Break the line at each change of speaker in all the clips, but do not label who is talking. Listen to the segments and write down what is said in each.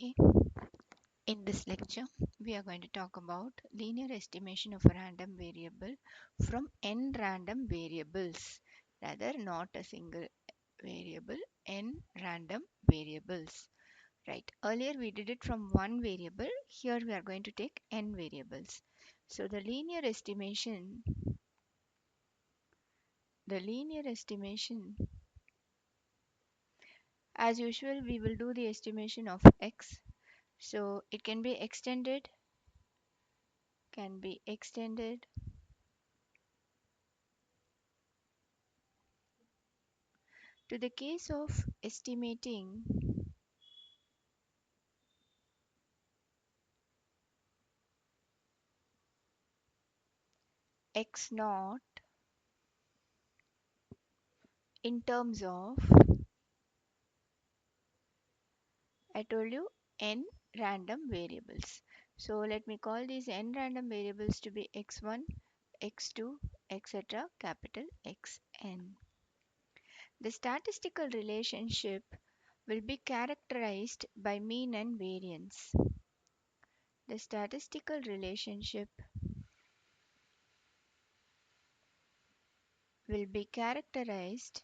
Okay, in this lecture, we are going to talk about linear estimation of a random variable from n random variables, rather not a single variable, n random variables. Right, earlier we did it from one variable, here we are going to take n variables. So the linear estimation, as usual, we will do the estimation of x. So it can be extended to the case of estimating x naught in terms of, I told you, n random variables. So let me call these n random variables to be x1, x2, etc. capital Xn. The statistical relationship will be characterized by mean and variance. The statistical relationship will be characterized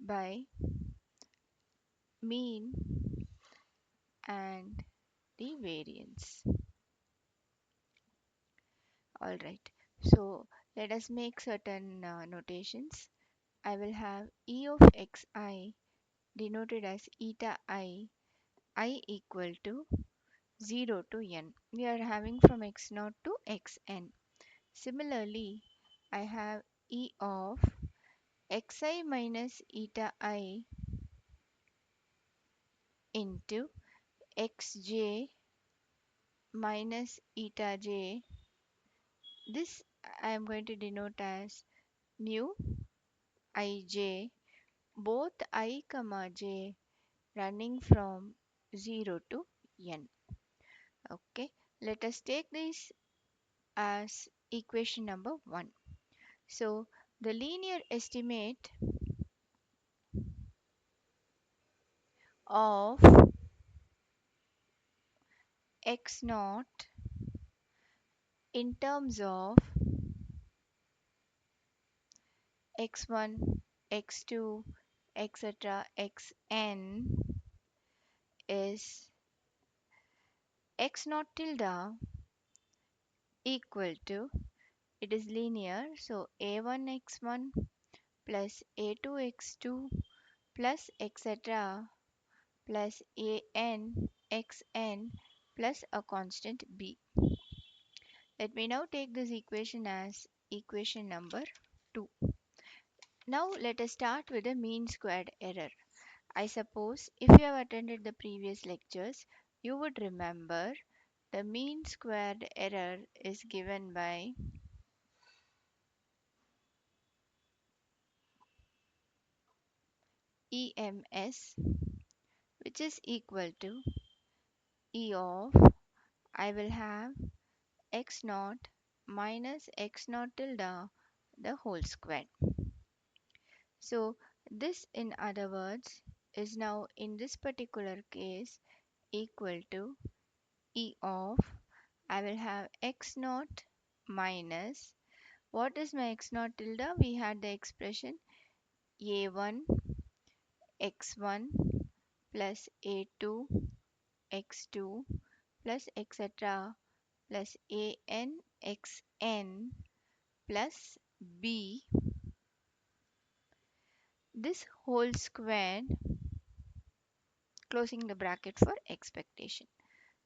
by mean and the variance. All right. So let us make certain notations. I will have E of xi denoted as eta I equal to 0 to n. We are having from x0 to xn. Similarly, I have E of xi minus eta I into xj minus eta j. This I am going to denote as mu ij, both I comma j running from 0 to n. Okay, let us take this as equation number 1. So the linear estimate of x naught in terms of x1, x2, etc. xn is x naught tilde equal to, it is linear, so a1x1 plus a2x2 plus etc. plus an xn plus a constant b. Let me now take this equation as equation number 2. Now let us start with the mean squared error. I suppose if you have attended the previous lectures, you would remember the mean squared error is given by EMS, which is equal to E of, I will have x naught minus x naught tilde the whole square. So this, in other words, is now in this particular case equal to E of, I will have x naught minus, what is my x naught tilde? We had the expression a1 x1 plus a2 x2 plus etc. plus an xn plus b, this whole squared, closing the bracket for expectation.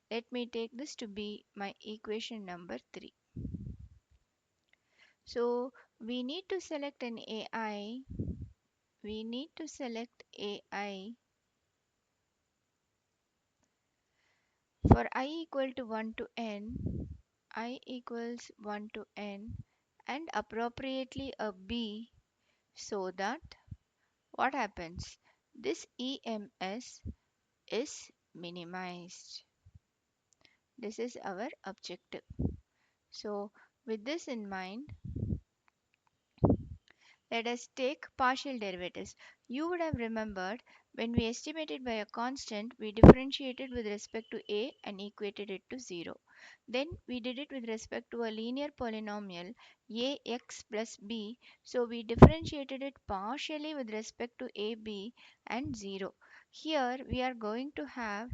Let me take this to be my equation number 3. So we need to select an AI. We need to select AI for I equal to 1 to n, I equals 1 to n, and appropriately a b, so that what happens? This EMS is minimized. This is our objective. So with this in mind, Let us take partial derivatives. You would have remembered when we estimated by a constant, we differentiated with respect to a and equated it to 0. Then we did it with respect to a linear polynomial ax plus b, so we differentiated it partially with respect to a, b and 0. Here we are going to have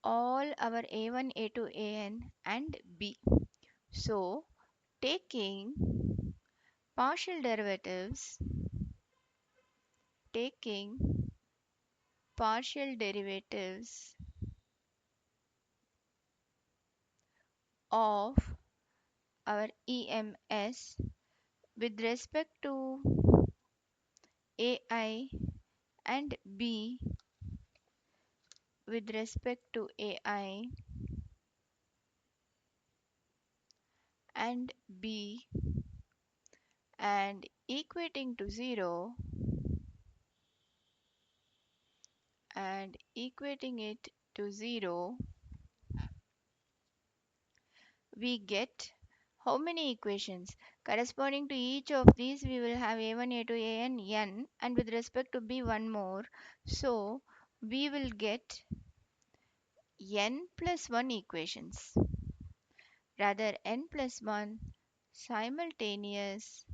all our a1, a2, an and b. So taking partial derivatives taking partial derivatives of our EMS with respect to AI and B with respect to AI and B and equating to 0 and equating it to 0, we get how many equations? Corresponding to each of these, we will have a1, a2, an, n, and with respect to b, one more. So we will get n plus 1 equations, rather n plus 1 simultaneous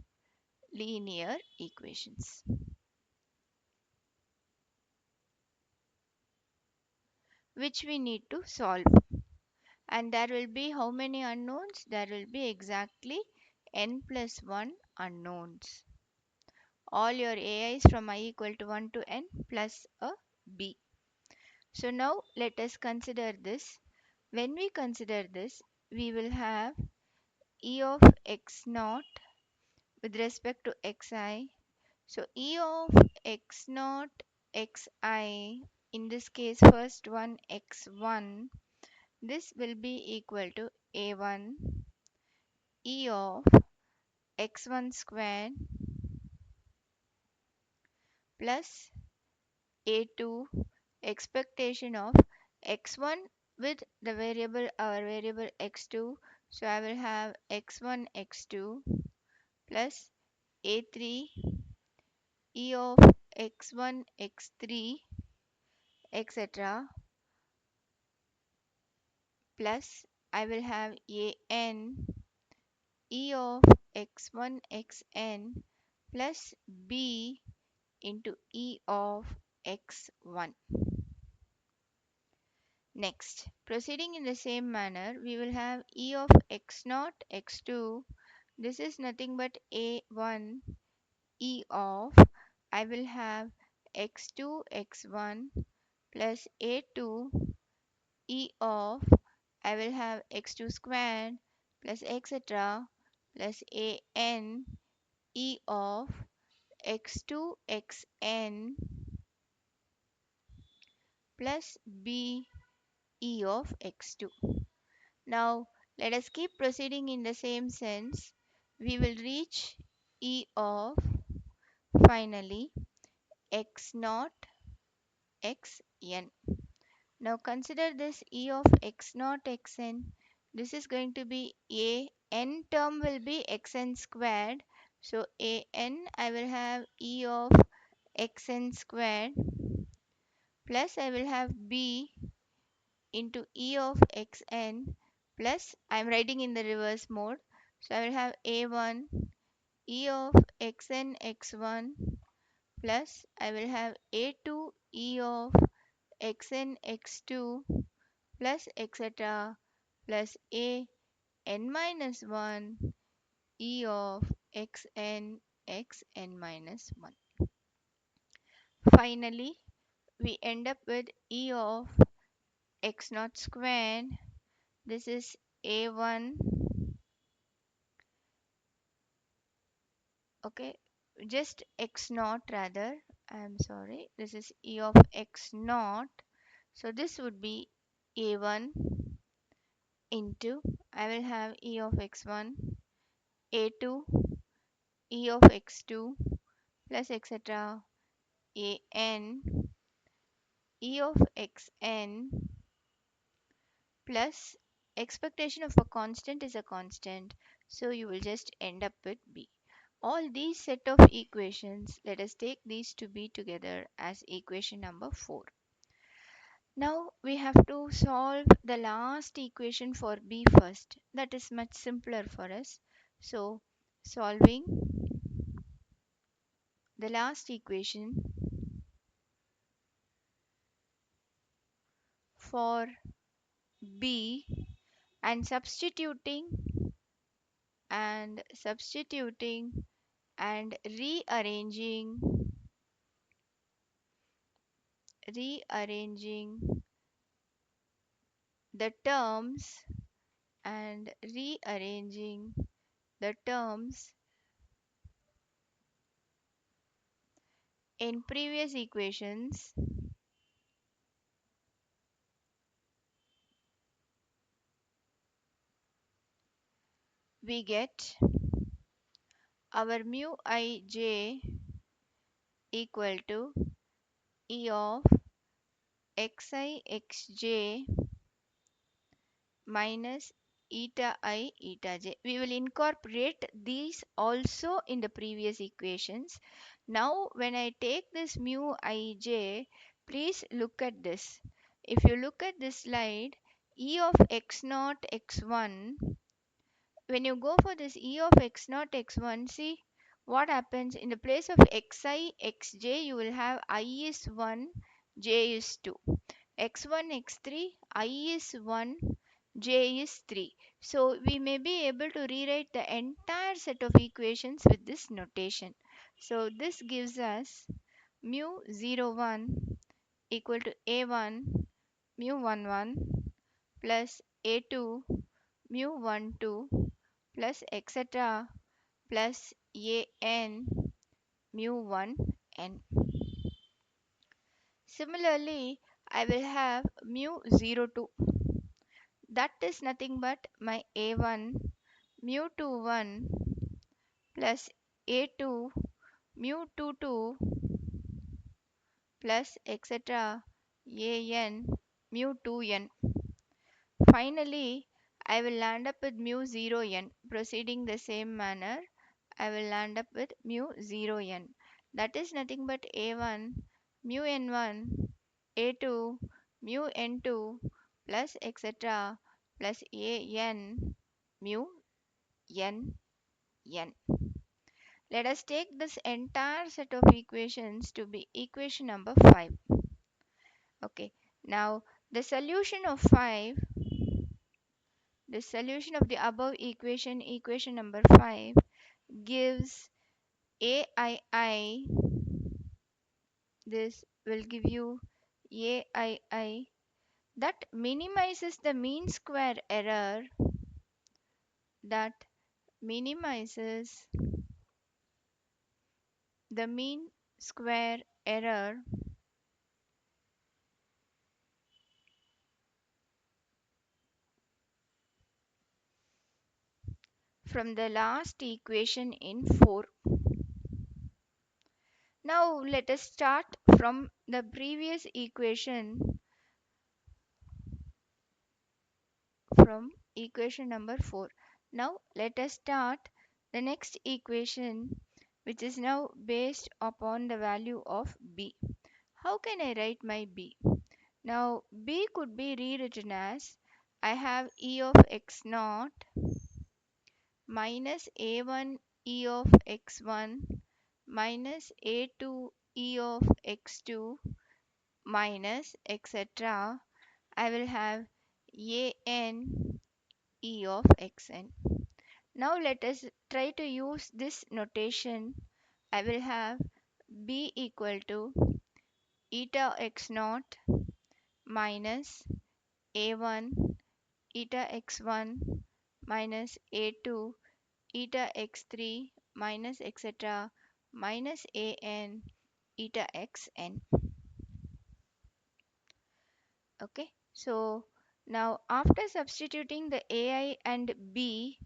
linear equations, which we need to solve. And there will be how many unknowns? There will be exactly n plus 1 unknowns. All your ai's from I equal to 1 to n plus a b. So now let us consider this. When we consider this, we will have e of x naught with respect to xi. So e of x naught xi, in this case first one x1, this will be equal to a1 e of x1 squared plus a2 expectation of x1 with the variable our variable x2. So I will have x1 x2 plus a3 e of x1 x3 etc. plus I will have an e of x1 xn plus b into e of x1. Next, proceeding in the same manner, we will have e of x naught x2. This is nothing but a1 e of I will have x2 x1 plus a2 e of I will have x2 squared plus etc plus an e of x2 xn plus b e of x2. Now let us keep proceeding in the same sense. We will reach e of finally x naught xn. Now consider this e of x naught xn. This is going to be a n term will be xn squared. So a n I will have e of xn squared plus I will have b into e of xn plus I am writing in the reverse mode. So I will have a1 e of xn x1 plus I will have a2 e of xn x2 plus etc plus a n minus 1 e of xn xn minus 1. Finally, we end up with e of x naught squared. This is a1, okay, just x naught rather. I'm sorry, this is e of x naught. So this would be a1 into I will have e of x1, a2 e of x2 plus etc an e of xn plus expectation of a constant is a constant, so you will just end up with b. All these set of equations, let us take these to be together as equation number 4. Now we have to solve the last equation for b first. That is much simpler for us. So solving the last equation for b and substituting and rearranging the terms and rearranging the terms in previous equations, we get our mu ij equal to e of xi xj minus eta I eta j. We will incorporate these also in the previous equations. Now when I take this mu ij, please look at this. If you look at this slide, e of x naught x1, when you go for this e of x naught x1, see what happens in the place of xi xj, you will have I is 1, j is 2. X1 x3, I is 1, j is 3. So we may be able to rewrite the entire set of equations with this notation. So this gives us mu 0 1 equal to a1 mu 1 1 plus a2 mu 1 2 plus etc plus an mu 1 n. Similarly, I will have mu 0 2, that is nothing but my a1 mu 2 1 plus a2 mu 2 2 plus etc an mu 2n. Finally, I will land up with mu 0n. Proceeding the same manner, I will land up with mu 0n. That is nothing but a1 mu n1 a2 mu n2 plus etc plus an mu n n. Let us take this entire set of equations to be equation number 5. Okay, now the solution of 5, the solution of the above equation, equation number 5, gives aii. This will give you aii that minimizes the mean square error, that minimizes the mean square error from the last equation in 4. Now let us start from the previous equation, from equation number 4. Now let us start the next equation, which is now based upon the value of b. How can I write my b? Now b could be rewritten as I have e of x naught minus a1 e of x1 minus a2 e of x2 minus etc. I will have an e of xn. Now let us try to use this notation. I will have b equal to eta x naught minus a1 eta x1 minus a2 eta x3 minus etc minus an eta xn. Okay, so now after substituting the ai and b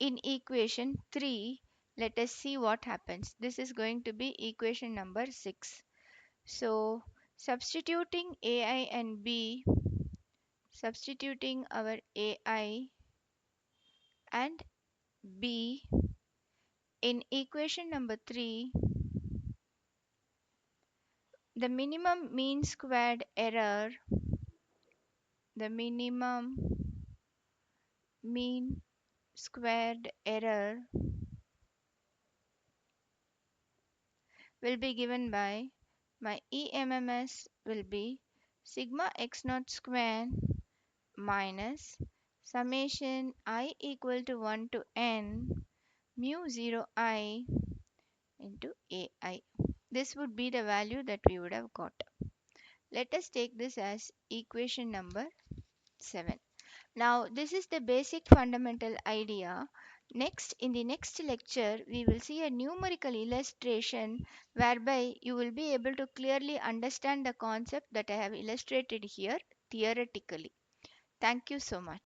in equation 3, let us see what happens. This is going to be equation number 6. So substituting ai and b, substituting our ai and b In equation number 3, the minimum mean squared error, the minimum mean squared error will be given by my EMMS will be sigma x naught square minus summation I equal to 1 to n mu 0 I into AI. This would be the value that we would have got. Let us take this as equation number 7. Now, this is the basic fundamental idea. Next, in the next lecture, we will see a numerical illustration whereby you will be able to clearly understand the concept that I have illustrated here theoretically. Thank you so much.